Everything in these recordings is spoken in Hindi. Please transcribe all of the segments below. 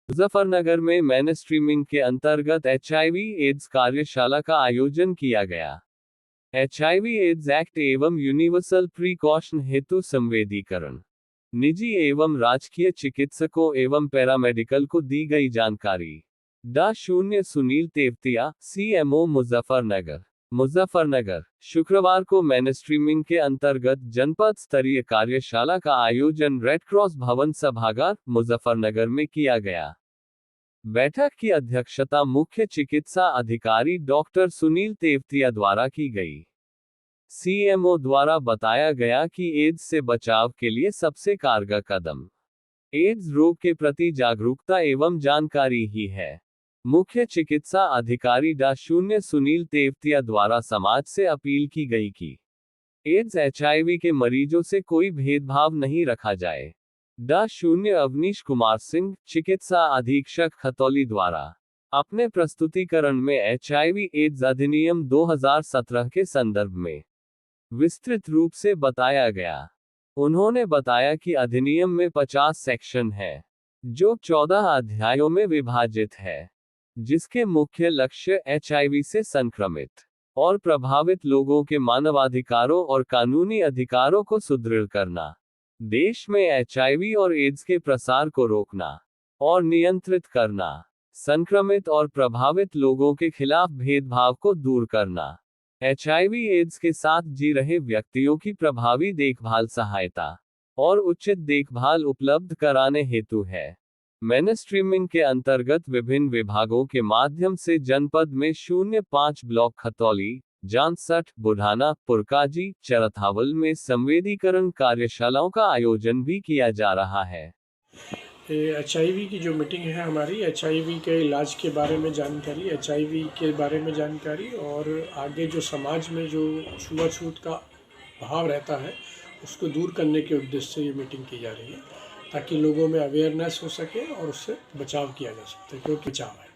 मुजफ्फरनगर में मेनस्ट्रीमिंग के अंतर्गत एचआईवी एड्स कार्यशाला का आयोजन किया गया। एचआईवी एड्स एक्ट एवं यूनिवर्सल प्रिकॉशन हेतु संवेदीकरण। निजी एवं राजकीय चिकित्सकों एवं पैरामेडिकल को दी गई जानकारी। डा. सुनील तेवतिया, सीएमओ मुजफ्फरनगर। मुजफ्फरनगर, शुक्रवार को मेनस्ट्रीमिंग के अंतर्गत जनपद स्तरीय कार्यशाला का आयोजन रेड क्रॉस भवन सभागार, मुजफ्फरनगर में किया गया। बैठक की अध्यक्षता मुख्य चिकित्सा अधिकारी डॉक्टर सुनील तेवतिया द्वारा की गई। सीएमओ द्वारा बताया गया कि एड्स से बचाव के लिए सबसे कारगर कदम एड्स रोग के प्रति जागरूकता एवं जानकारी ही है। मुख्य चिकित्सा अधिकारी डा. सुनील तेवतिया द्वारा समाज से अपील की गई कि एड्स एचआईवी के मरीजों से कोई भेदभाव नहीं रखा जाए। डा. अवनीश कुमार सिंह, चिकित्सा अधीक्षक खतौली द्वारा अपने प्रस्तुतिकरण में एचआईवी एड्स अधिनियम 2017 के संदर्भ में विस्तृत रूप से बताया गया। उन्होंने बताया कि अधिनियम में 50 सेक्शन है, जो 14 अध्यायों में विभाजित है, जिसके मुख्य लक्ष्य एचआईवी से संक्रमित और प्रभावित लोगों के मानवाधिकारों और कानूनी अधिकारों को सुदृढ़ करना, देश में एचआईवी और एड्स के प्रसार को रोकना और नियंत्रित करना, संक्रमित और प्रभावित लोगों के खिलाफ भेदभाव को दूर करना, एचआईवी एड्स के साथ जी रहे व्यक्तियों की प्रभावी देखभाल सहायता और उचित देखभाल उपलब्ध कराने हेतु है। मेनस्ट्रीमिंग के अंतर्गत विभिन्न विभागों के माध्यम से जनपद में 05 ब्लॉक खतौली, जांसठ, बुढ़ाना, पुरकाजी, चरथावल में संवेदीकरण कार्यशालाओं का आयोजन भी किया जा रहा है। एचआईवी की जो मीटिंग है हमारी, एचआईवी के इलाज के बारे में जानकारी, एचआईवी के बारे में जानकारी और आगे जो समाज में जो छुआछूत का भाव रहता है उसको दूर करने के उद्देश्य से ये मीटिंग की जा रही है, ताकि लोगों में अवेयरनेस हो सके और उससे बचाव किया जा सकता है, क्योंकि बचाव है।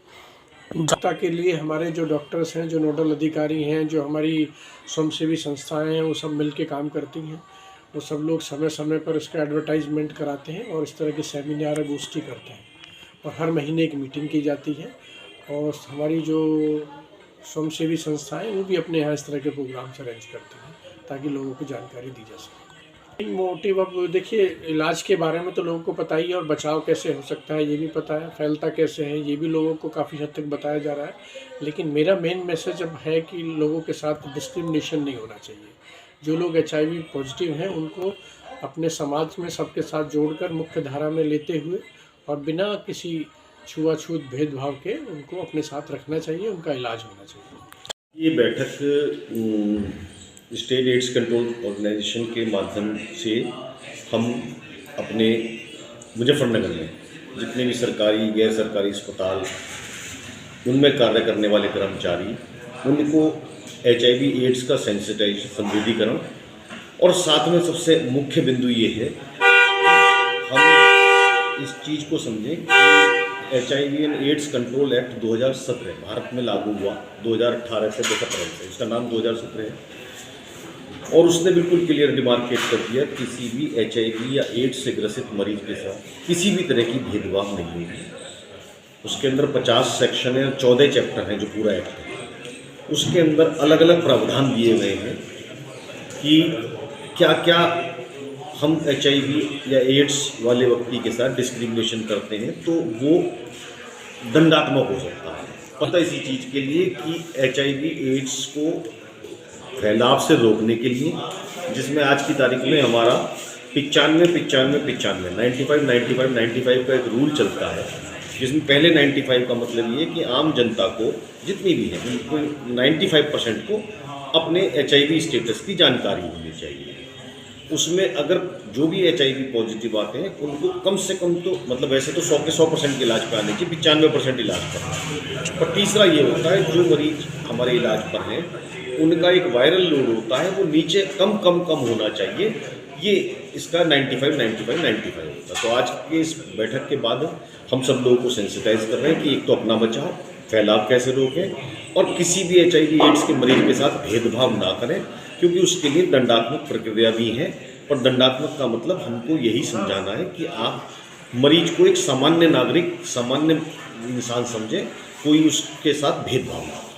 जनता के लिए हमारे जो डॉक्टर्स हैं, जो नोडल अधिकारी हैं, जो हमारी स्वयंसेवी संस्थाएं हैं, वो सब मिलके काम करती हैं। वो सब लोग समय समय पर इसका एडवर्टाइजमेंट कराते हैं और इस तरह के सेमिनार गोष्ठी करते हैं और हर महीने एक मीटिंग की जाती है। और हमारी जो स्वयंसेवी संस्थाएं वो भी अपने यहाँ इस तरह के प्रोग्राम्स अरेंज करती हैं ताकि लोगों को जानकारी दी जा सके। मोटिव, अब देखिए, इलाज के बारे में तो लोगों को पता ही है और बचाव कैसे हो सकता है ये भी पता है, फैलता कैसे है ये भी लोगों को काफ़ी हद तक बताया जा रहा है। लेकिन मेरा मेन मैसेज अब है कि लोगों के साथ डिस्क्रिमिनेशन नहीं होना चाहिए। जो लोग एचआईवी पॉजिटिव हैं उनको अपने समाज में सबके साथ जोड़कर मुख्य धारा में लेते हुए और बिना किसी छुआछूत भेदभाव के उनको अपने साथ रखना चाहिए, उनका इलाज होना चाहिए। ये बैठक स्टेट एड्स कंट्रोल ऑर्गेनाइजेशन के माध्यम से हम अपने मुजफ्फरनगर में जितने भी सरकारी गैर सरकारी अस्पताल उनमें कार्य करने वाले कर्मचारी, उनको एचआईवी एड्स का सेंसिटाइजेशन, संवेदीकरण, और साथ में सबसे मुख्य बिंदु ये है हम इस चीज़ को समझें कि HIV and AIDS control act 2017 Bharat में लागू हुआ 2018 से 2017 से, इसका नाम 2017 है। और उसने बिल्कुल क्लियर डिमार्केट कर दिया किसी भी एचआईवी या एड्स से ग्रसित मरीज के साथ किसी भी तरह की भेदभाव नहीं होगी। उसके अंदर 50 सेक्शन है और 14 चैप्टर हैं जो पूरा एक्ट है। उसके अंदर अलग अलग प्रावधान दिए गए हैं कि क्या क्या हम एचआईवी या एड्स वाले व्यक्ति के साथ डिस्क्रिमिनेशन करते हैं तो वो दंडात्मक हो सकता है। पता इसी चीज़ के लिए कि एचआईवी एड्स को फैलाव से रोकने के लिए, जिसमें आज की तारीख में हमारा 95 का एक रूल चलता है, जिसमें पहले 95 का मतलब ये कि आम जनता को जितनी भी है उनको 95% को अपने एचआईवी स्टेटस की जानकारी होनी चाहिए। उसमें अगर जो भी एचआईवी पॉजिटिव आते हैं उनको कम से कम तो मतलब वैसे तो 100 के 100% इलाज पर आने चाहिए, 95% इलाज पर। और तीसरा ये होता है जो मरीज हमारे इलाज पर हैं उनका एक वायरल लोड होता है वो नीचे कम होना चाहिए। ये इसका 95 होता है। तो आज के इस बैठक के बाद हम सब लोगों को सेंसिटाइज कर रहे हैं कि एक तो अपना बचाव, फैलाव कैसे रोकें और किसी भी एचआईवी एड्स के मरीज के साथ भेदभाव ना करें, क्योंकि उसके लिए दंडात्मक प्रक्रिया भी है। और दंडात्मक का मतलब हमको यही समझाना है कि आप मरीज को एक सामान्य नागरिक, सामान्य इंसान समझे, कोई उसके साथ भेदभाव ना हो।